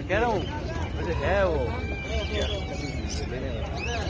कह रहा हूँ है वो।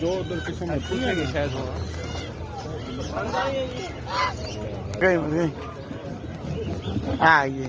जो उधर किस्म पूछेंगे शायद वो गए आइए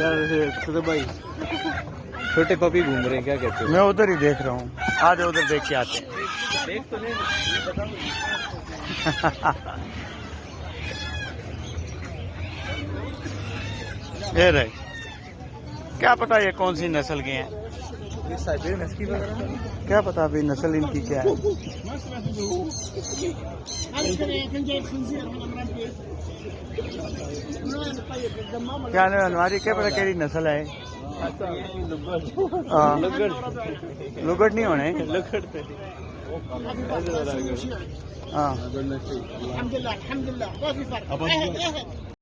यार भाई छोटे पपी घूम रहे हैं, क्या कहते हो? मैं उधर ही देख रहा हूँ, आज उधर देख के आते हैं। देख तो नहीं ये रहे, क्या पता ये कौन सी नस्ल के हैं, साइबेरियन हस्की वगैरह क्या पता अभी नस्ल इनकी क्या है। क्या हमारी क्या पता केड़ी नस्ल है। लुगड़ नहीं होने हाँ।